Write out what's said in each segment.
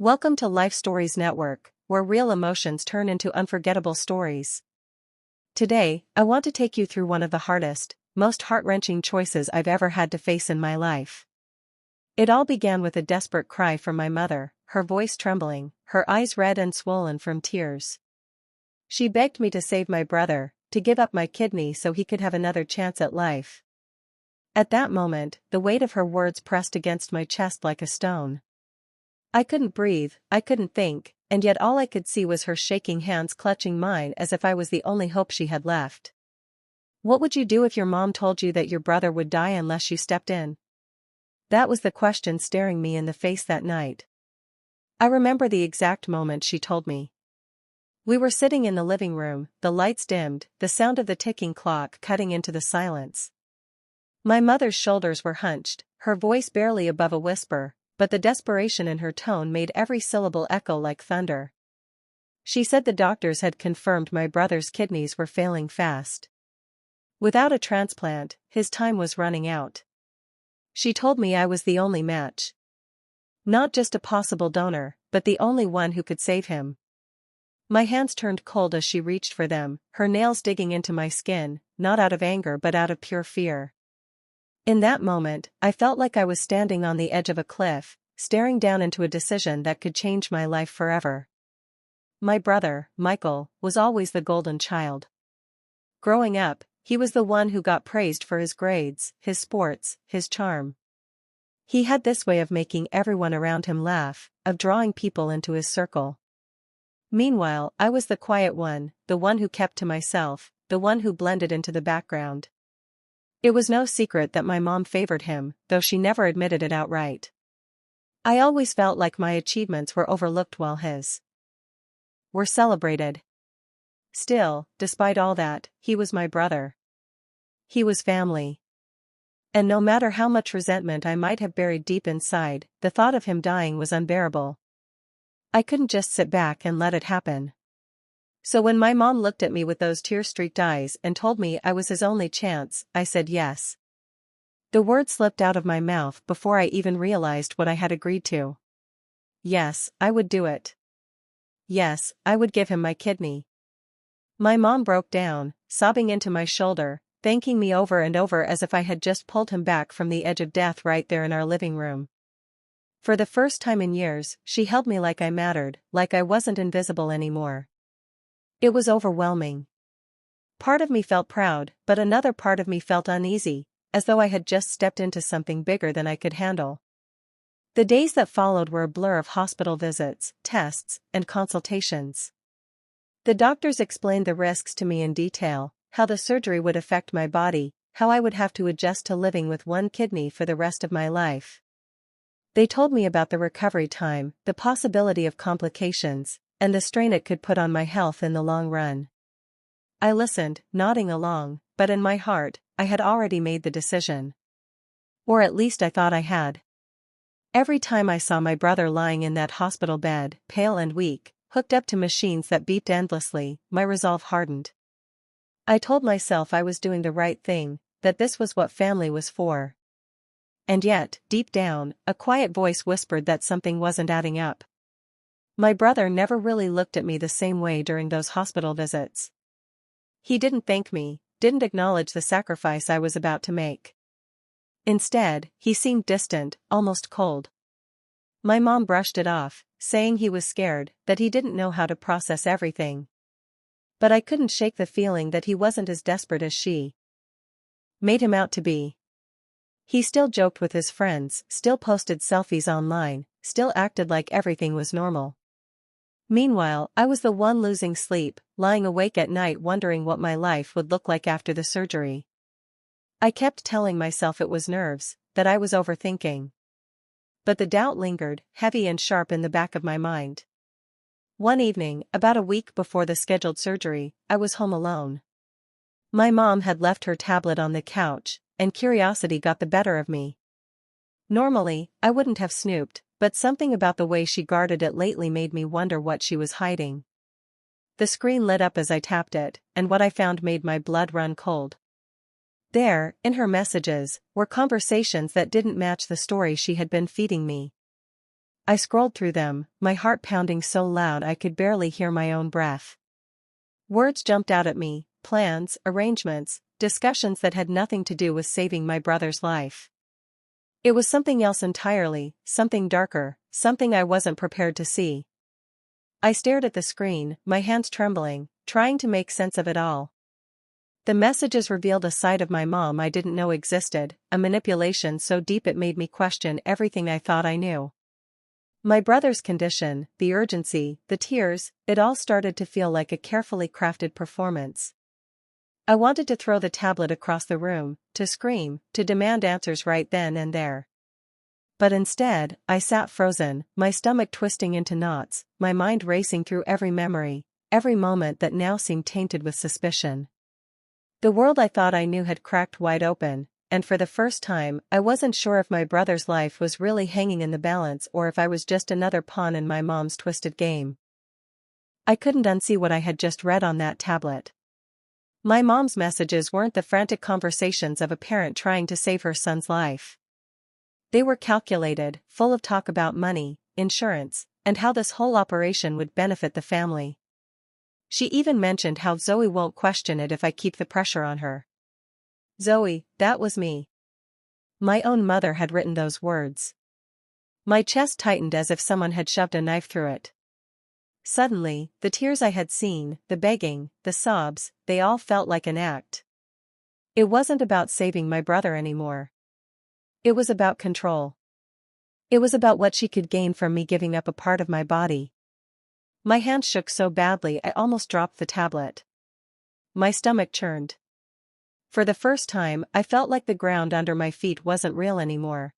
Welcome to Life Stories Network, where real emotions turn into unforgettable stories. Today, I want to take you through one of the hardest, most heart-wrenching choices I've ever had to face in my life. It all began with a desperate cry from my mother, her voice trembling, her eyes red and swollen from tears. She begged me to save my brother, to give up my kidney so he could have another chance at life. At that moment, the weight of her words pressed against my chest like a stone. I couldn't breathe, I couldn't think, and yet all I could see was her shaking hands clutching mine as if I was the only hope she had left. What would you do if your mom told you that your brother would die unless you stepped in? That was the question staring me in the face that night. I remember the exact moment she told me. We were sitting in the living room, the lights dimmed, the sound of the ticking clock cutting into the silence. My mother's shoulders were hunched, her voice barely above a whisper, but the desperation in her tone made every syllable echo like thunder. She said the doctors had confirmed my brother's kidneys were failing fast. Without a transplant, his time was running out. She told me I was the only match. Not just a possible donor, but the only one who could save him. My hands turned cold as she reached for them, her nails digging into my skin, not out of anger but out of pure fear. In that moment, I felt like I was standing on the edge of a cliff, staring down into a decision that could change my life forever. My brother, Michael, was always the golden child. Growing up, he was the one who got praised for his grades, his sports, his charm. He had this way of making everyone around him laugh, of drawing people into his circle. Meanwhile, I was the quiet one, the one who kept to myself, the one who blended into the background. It was no secret that my mom favored him, though she never admitted it outright. I always felt like my achievements were overlooked while his were celebrated. Still, despite all that, he was my brother. He was family. And no matter how much resentment I might have buried deep inside, the thought of him dying was unbearable. I couldn't just sit back and let it happen. So when my mom looked at me with those tear-streaked eyes and told me I was his only chance, I said yes. The words slipped out of my mouth before I even realized what I had agreed to. Yes, I would do it. Yes, I would give him my kidney. My mom broke down, sobbing into my shoulder, thanking me over and over as if I had just pulled him back from the edge of death right there in our living room. For the first time in years, she held me like I mattered, like I wasn't invisible anymore. It was overwhelming. Part of me felt proud, but another part of me felt uneasy, as though I had just stepped into something bigger than I could handle. The days that followed were a blur of hospital visits, tests, and consultations. The doctors explained the risks to me in detail, how the surgery would affect my body, how I would have to adjust to living with one kidney for the rest of my life. They told me about the recovery time, the possibility of complications, and the strain it could put on my health in the long run. I listened, nodding along, but in my heart, I had already made the decision. Or at least I thought I had. Every time I saw my brother lying in that hospital bed, pale and weak, hooked up to machines that beeped endlessly, my resolve hardened. I told myself I was doing the right thing, that this was what family was for. And yet, deep down, a quiet voice whispered that something wasn't adding up. My brother never really looked at me the same way during those hospital visits. He didn't thank me, didn't acknowledge the sacrifice I was about to make. Instead, he seemed distant, almost cold. My mom brushed it off, saying he was scared, that he didn't know how to process everything. But I couldn't shake the feeling that he wasn't as desperate as she made him out to be. He still joked with his friends, still posted selfies online, still acted like everything was normal. Meanwhile, I was the one losing sleep, lying awake at night wondering what my life would look like after the surgery. I kept telling myself it was nerves, that I was overthinking. But the doubt lingered, heavy and sharp in the back of my mind. One evening, about a week before the scheduled surgery, I was home alone. My mom had left her tablet on the couch, and curiosity got the better of me. Normally, I wouldn't have snooped, but something about the way she guarded it lately made me wonder what she was hiding. The screen lit up as I tapped it, and what I found made my blood run cold. There, in her messages, were conversations that didn't match the story she had been feeding me. I scrolled through them, my heart pounding so loud I could barely hear my own breath. Words jumped out at me, plans, arrangements, discussions that had nothing to do with saving my brother's life. It was something else entirely, something darker, something I wasn't prepared to see. I stared at the screen, my hands trembling, trying to make sense of it all. The messages revealed a side of my mom I didn't know existed, a manipulation so deep it made me question everything I thought I knew. My brother's condition, the urgency, the tears, it all started to feel like a carefully crafted performance. I wanted to throw the tablet across the room, to scream, to demand answers right then and there. But instead, I sat frozen, my stomach twisting into knots, my mind racing through every memory, every moment that now seemed tainted with suspicion. The world I thought I knew had cracked wide open, and for the first time I wasn't sure if my brother's life was really hanging in the balance or if I was just another pawn in my mom's twisted game. I couldn't unsee what I had just read on that tablet. My mom's messages weren't the frantic conversations of a parent trying to save her son's life. They were calculated, full of talk about money, insurance, and how this whole operation would benefit the family. She even mentioned how Zoe won't question it if I keep the pressure on her. Zoe, that was me. My own mother had written those words. My chest tightened as if someone had shoved a knife through it. Suddenly, the tears I had seen, the begging, the sobs, they all felt like an act. It wasn't about saving my brother anymore. It was about control. It was about what she could gain from me giving up a part of my body. My hand shook so badly I almost dropped the tablet. My stomach churned. For the first time, I felt like the ground under my feet wasn't real anymore.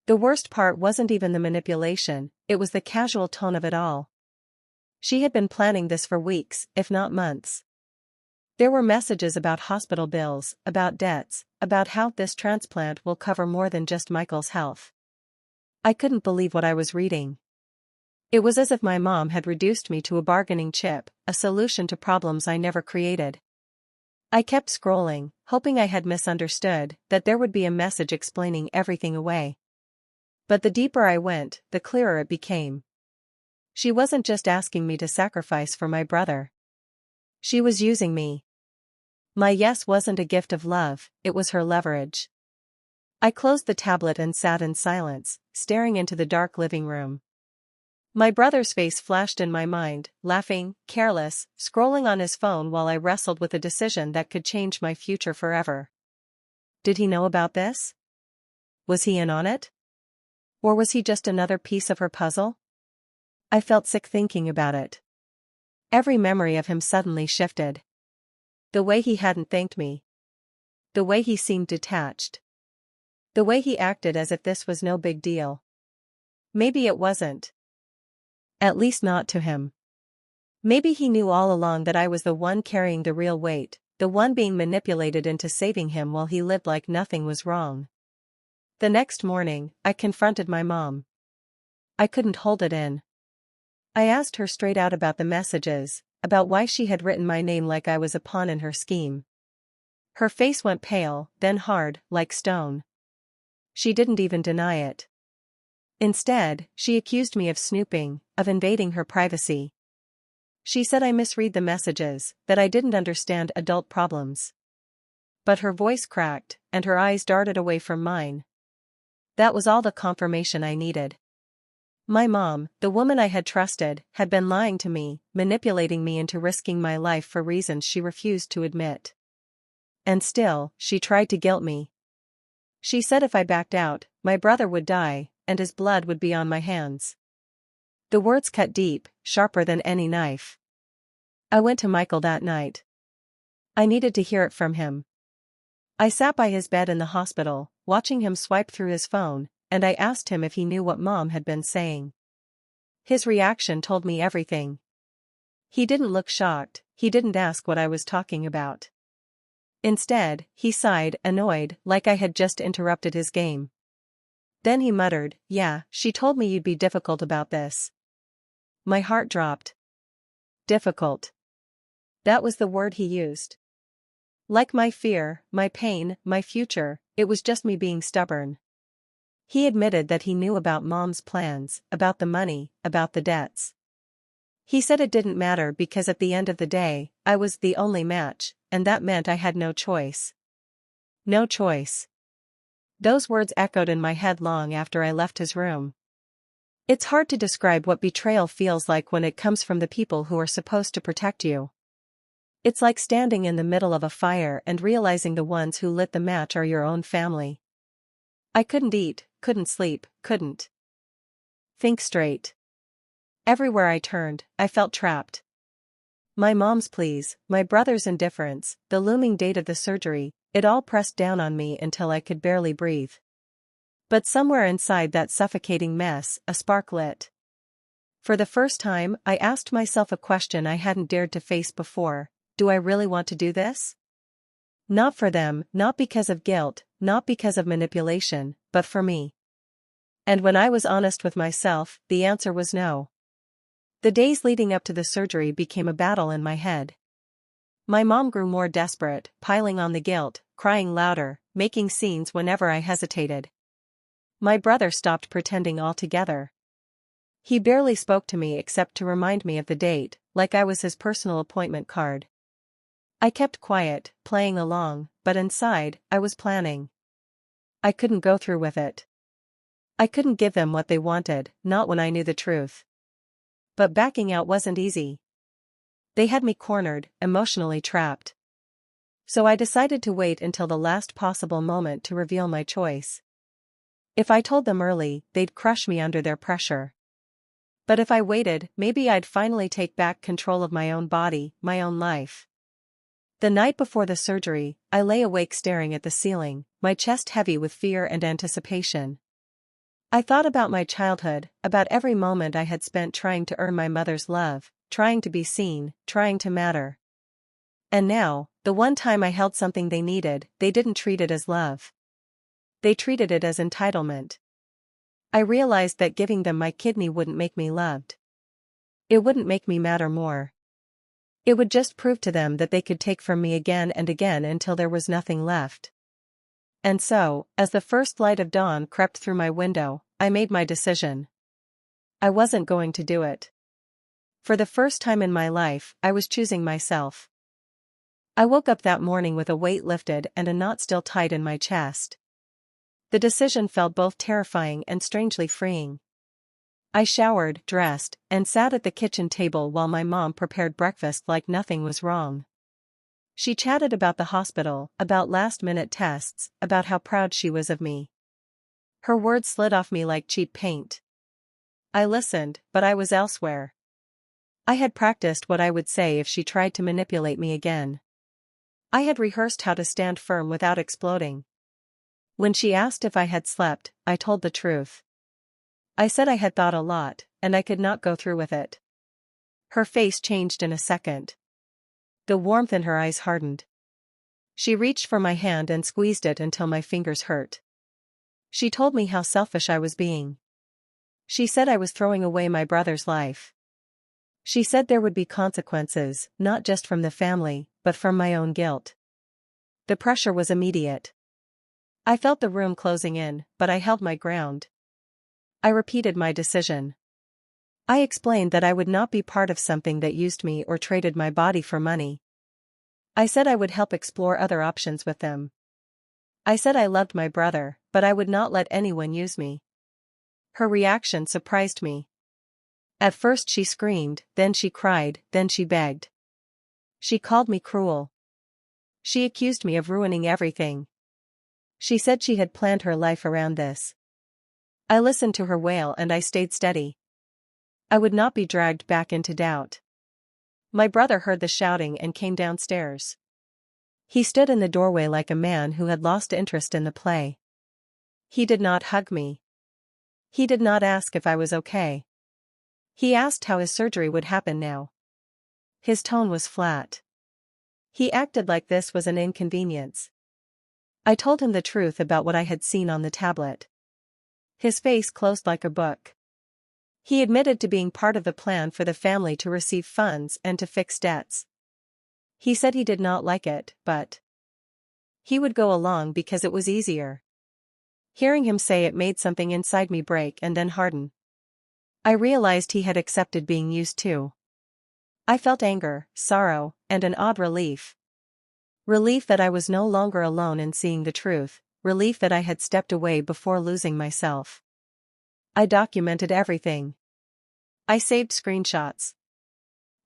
The worst part wasn't even the manipulation, it was the casual tone of it all. She had been planning this for weeks, if not months. There were messages about hospital bills, about debts, about how this transplant will cover more than just Michael's health. I couldn't believe what I was reading. It was as if my mom had reduced me to a bargaining chip, a solution to problems I never created. I kept scrolling, hoping I had misunderstood, that there would be a message explaining everything away. But the deeper I went, the clearer it became. She wasn't just asking me to sacrifice for my brother. She was using me. My yes wasn't a gift of love, it was her leverage. I closed the tablet and sat in silence, staring into the dark living room. My brother's face flashed in my mind, laughing, careless, scrolling on his phone while I wrestled with a decision that could change my future forever. Did he know about this? Was he in on it? Or was he just another piece of her puzzle? I felt sick thinking about it. Every memory of him suddenly shifted. The way he hadn't thanked me. The way he seemed detached. The way he acted as if this was no big deal. Maybe it wasn't. At least not to him. Maybe he knew all along that I was the one carrying the real weight, the one being manipulated into saving him while he lived like nothing was wrong. The next morning, I confronted my mom. I couldn't hold it in. I asked her straight out about the messages, about why she had written my name like I was a pawn in her scheme. Her face went pale, then hard, like stone. She didn't even deny it. Instead, she accused me of snooping, of invading her privacy. She said I misread the messages, that I didn't understand adult problems. But her voice cracked, and her eyes darted away from mine. That was all the confirmation I needed. My mom, the woman I had trusted, had been lying to me, manipulating me into risking my life for reasons she refused to admit. And still, she tried to guilt me. She said if I backed out, my brother would die, and his blood would be on my hands. The words cut deep, sharper than any knife. I went to Michael that night. I needed to hear it from him. I sat by his bed in the hospital, watching him swipe through his phone, and I asked him if he knew what Mom had been saying. His reaction told me everything. He didn't look shocked, he didn't ask what I was talking about. Instead, he sighed, annoyed, like I had just interrupted his game. Then he muttered, "Yeah, she told me you'd be difficult about this." My heart dropped. Difficult. That was the word he used. Like my fear, my pain, my future, it was just me being stubborn. He admitted that he knew about Mom's plans, about the money, about the debts. He said it didn't matter because at the end of the day, I was the only match, and that meant I had no choice. No choice. Those words echoed in my head long after I left his room. It's hard to describe what betrayal feels like when it comes from the people who are supposed to protect you. It's like standing in the middle of a fire and realizing the ones who lit the match are your own family. I couldn't eat, couldn't sleep, couldn't think straight. Everywhere I turned, I felt trapped. My mom's pleas, my brother's indifference, the looming date of the surgery, it all pressed down on me until I could barely breathe. But somewhere inside that suffocating mess, a spark lit. For the first time, I asked myself a question I hadn't dared to face before: do I really want to do this? Not for them, not because of guilt, not because of manipulation, but for me. And when I was honest with myself, the answer was no. The days leading up to the surgery became a battle in my head. My mom grew more desperate, piling on the guilt, crying louder, making scenes whenever I hesitated. My brother stopped pretending altogether. He barely spoke to me except to remind me of the date, like I was his personal appointment card. I kept quiet, playing along, but inside, I was planning. I couldn't go through with it. I couldn't give them what they wanted, not when I knew the truth. But backing out wasn't easy. They had me cornered, emotionally trapped. So I decided to wait until the last possible moment to reveal my choice. If I told them early, they'd crush me under their pressure. But if I waited, maybe I'd finally take back control of my own body, my own life. The night before the surgery, I lay awake staring at the ceiling, my chest heavy with fear and anticipation. I thought about my childhood, about every moment I had spent trying to earn my mother's love, trying to be seen, trying to matter. And now, the one time I held something they needed, they didn't treat it as love. They treated it as entitlement. I realized that giving them my kidney wouldn't make me loved. It wouldn't make me matter more. It would just prove to them that they could take from me again and again until there was nothing left. And so, as the first light of dawn crept through my window, I made my decision. I wasn't going to do it. For the first time in my life, I was choosing myself. I woke up that morning with a weight lifted and a knot still tight in my chest. The decision felt both terrifying and strangely freeing. I showered, dressed, and sat at the kitchen table while my mom prepared breakfast like nothing was wrong. She chatted about the hospital, about last-minute tests, about how proud she was of me. Her words slid off me like cheap paint. I listened, but I was elsewhere. I had practiced what I would say if she tried to manipulate me again. I had rehearsed how to stand firm without exploding. When she asked if I had slept, I told the truth. I said I had thought a lot, and I could not go through with it. Her face changed in a second. The warmth in her eyes hardened. She reached for my hand and squeezed it until my fingers hurt. She told me how selfish I was being. She said I was throwing away my brother's life. She said there would be consequences, not just from the family, but from my own guilt. The pressure was immediate. I felt the room closing in, but I held my ground. I repeated my decision. I explained that I would not be part of something that used me or traded my body for money. I said I would help explore other options with them. I said I loved my brother, but I would not let anyone use me. Her reaction surprised me. At first she screamed, then she cried, then she begged. She called me cruel. She accused me of ruining everything. She said she had planned her life around this. I listened to her wail and I stayed steady. I would not be dragged back into doubt. My brother heard the shouting and came downstairs. He stood in the doorway like a man who had lost interest in the play. He did not hug me. He did not ask if I was okay. He asked how his surgery would happen now. His tone was flat. He acted like this was an inconvenience. I told him the truth about what I had seen on the tablet. His face closed like a book. He admitted to being part of the plan for the family to receive funds and to fix debts. He said he did not like it, but he would go along because it was easier. Hearing him say it made something inside me break and then harden. I realized he had accepted being used too. I felt anger, sorrow, and an odd relief. Relief that I was no longer alone in seeing the truth, relief that I had stepped away before losing myself. I documented everything. I saved screenshots.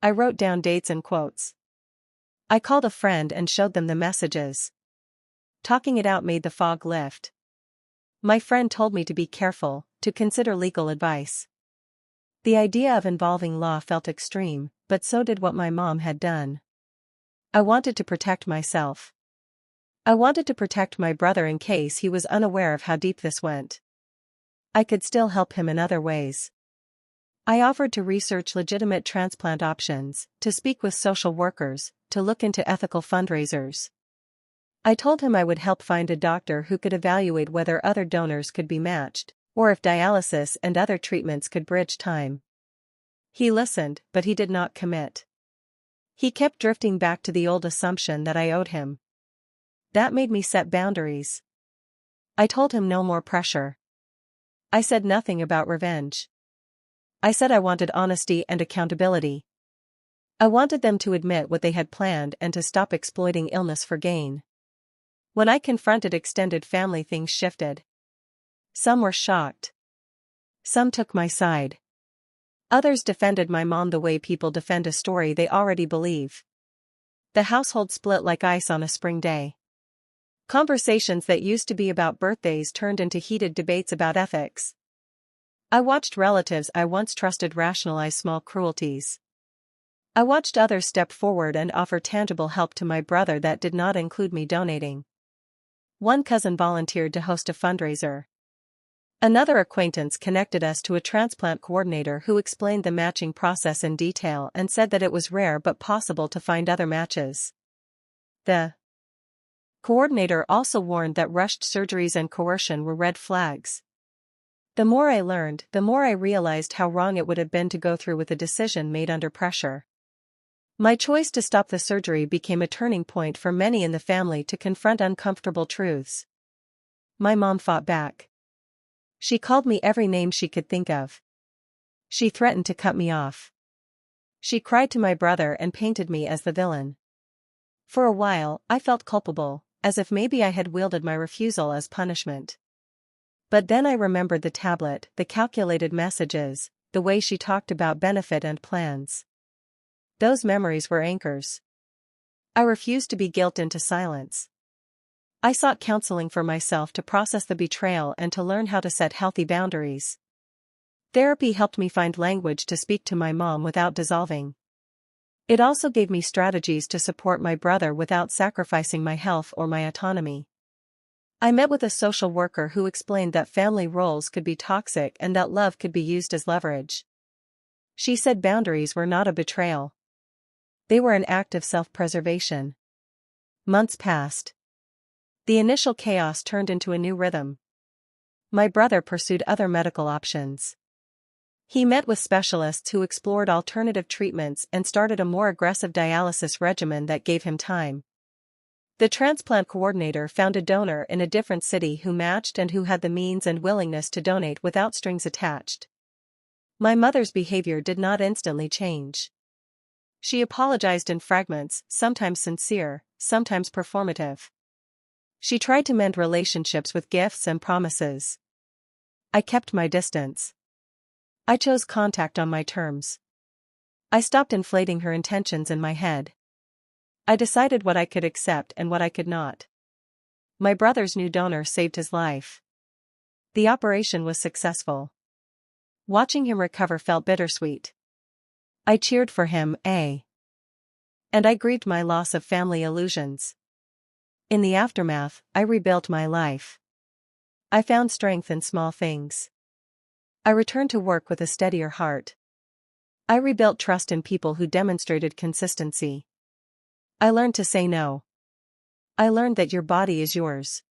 I wrote down dates and quotes. I called a friend and showed them the messages. Talking it out made the fog lift. My friend told me to be careful, to consider legal advice. The idea of involving law felt extreme, but so did what my mom had done. I wanted to protect myself. I wanted to protect my brother in case he was unaware of how deep this went. I could still help him in other ways. I offered to research legitimate transplant options, to speak with social workers, to look into ethical fundraisers. I told him I would help find a doctor who could evaluate whether other donors could be matched, or if dialysis and other treatments could bridge time. He listened, but he did not commit. He kept drifting back to the old assumption that I owed him. That made me set boundaries. I told him no more pressure. I said nothing about revenge. I said I wanted honesty and accountability. I wanted them to admit what they had planned and to stop exploiting illness for gain. When I confronted extended family, things shifted. Some were shocked. Some took my side. Others defended my mom the way people defend a story they already believe. The household split like ice on a spring day. Conversations that used to be about birthdays turned into heated debates about ethics. I watched relatives I once trusted rationalize small cruelties. I watched others step forward and offer tangible help to my brother that did not include me donating. One cousin volunteered to host a fundraiser. Another acquaintance connected us to a transplant coordinator who explained the matching process in detail and said that it was rare but possible to find other matches. The coordinator also warned that rushed surgeries and coercion were red flags. The more I learned, the more I realized how wrong it would have been to go through with a decision made under pressure. My choice to stop the surgery became a turning point for many in the family to confront uncomfortable truths. My mom fought back. She called me every name she could think of. She threatened to cut me off. She cried to my brother and painted me as the villain. For a while, I felt culpable, as if maybe I had wielded my refusal as punishment. But then I remembered the tablet, the calculated messages, the way she talked about benefit and plans. Those memories were anchors. I refused to be guilted into silence. I sought counseling for myself to process the betrayal and to learn how to set healthy boundaries. Therapy helped me find language to speak to my mom without dissolving. It also gave me strategies to support my brother without sacrificing my health or my autonomy. I met with a social worker who explained that family roles could be toxic and that love could be used as leverage. She said boundaries were not a betrayal. They were an act of self-preservation. Months passed. The initial chaos turned into a new rhythm. My brother pursued other medical options. He met with specialists who explored alternative treatments and started a more aggressive dialysis regimen that gave him time. The transplant coordinator found a donor in a different city who matched and who had the means and willingness to donate without strings attached. My mother's behavior did not instantly change. She apologized in fragments, sometimes sincere, sometimes performative. She tried to mend relationships with gifts and promises. I kept my distance. I chose contact on my terms. I stopped inflating her intentions in my head. I decided what I could accept and what I could not. My brother's new donor saved his life. The operation was successful. Watching him recover felt bittersweet. I cheered for him, and I grieved my loss of family illusions. In the aftermath, I rebuilt my life. I found strength in small things. I returned to work with a steadier heart. I rebuilt trust in people who demonstrated consistency. I learned to say no. I learned that your body is yours.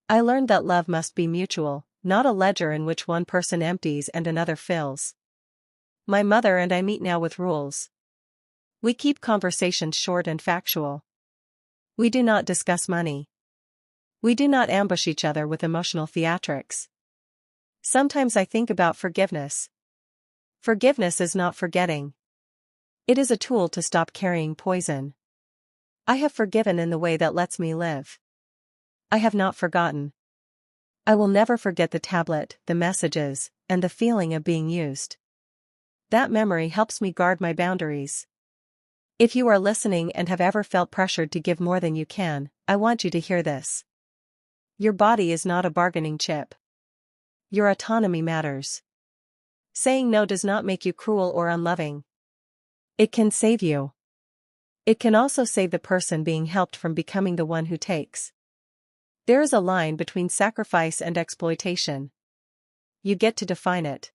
I learned that love must be mutual, not a ledger in which one person empties and another fills. My mother and I meet now with rules. We keep conversations short and factual. We do not discuss money. We do not ambush each other with emotional theatrics. Sometimes I think about forgiveness. Forgiveness is not forgetting. It is a tool to stop carrying poison. I have forgiven in the way that lets me live. I have not forgotten. I will never forget the tablet, the messages, and the feeling of being used. That memory helps me guard my boundaries. If you are listening and have ever felt pressured to give more than you can, I want you to hear this. Your body is not a bargaining chip. Your autonomy matters. Saying no does not make you cruel or unloving. It can save you. It can also save the person being helped from becoming the one who takes. There is a line between sacrifice and exploitation. You get to define it.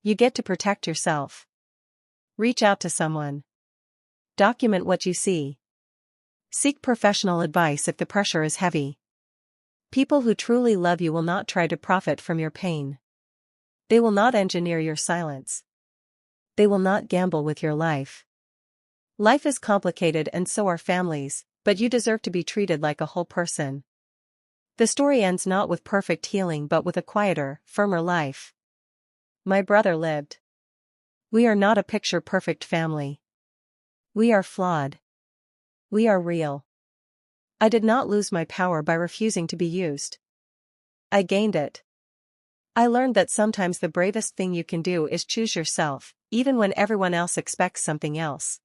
You get to protect yourself. Reach out to someone. Document what you see. Seek professional advice if the pressure is heavy. People who truly love you will not try to profit from your pain. They will not engineer your silence. They will not gamble with your life. Life is complicated and so are families, but you deserve to be treated like a whole person. The story ends not with perfect healing but with a quieter, firmer life. My brother lived. We are not a picture-perfect family. We are flawed. We are real. I did not lose my power by refusing to be used. I gained it. I learned that sometimes the bravest thing you can do is choose yourself, even when everyone else expects something else.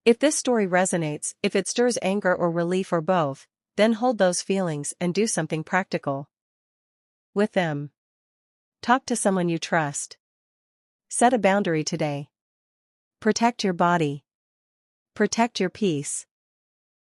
If this story resonates, if it stirs anger or relief or both, then hold those feelings and do something practical with them. Talk to someone you trust. Set a boundary today. Protect your body. Protect your peace.